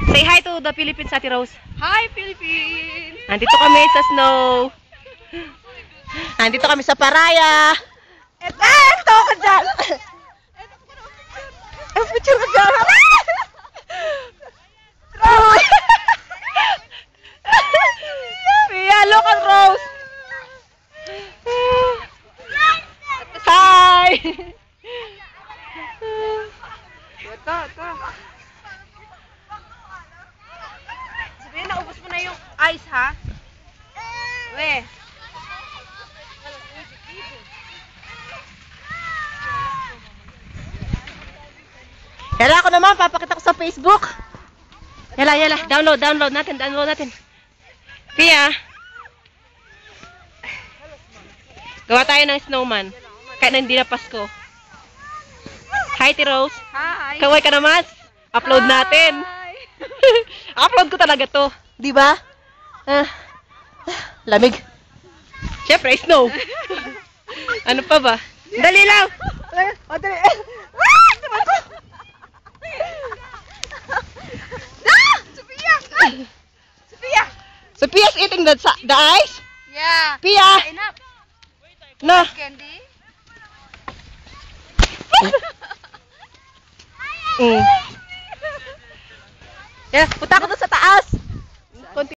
Say hi to the Philippines, Ate Rose. Hi, Philippines! Nandito kami sa snow. Nandito kami sa Paraya. Eto ka dyan! Picture ka dyan! Rose! Pia, look at Rose! Hi! Ito. Sabihin, naubos mo na yung ice, ha? We. Yala ako naman, papakita ko sa Facebook. Yala. Download natin. Pia. Gawa tayo ng snowman. Kahit na hindi na Pasko. Hi, Ate Rose. Hi. Kaway ka naman. Upload natin. Upload ko talaga to. Di ba? Lamig. Siyempre, snow. Ano pa ba? Dali lang. Dali. Sophia's eating the ice? Yeah. Pia. Enough. No. Candy? Yeah, punta ako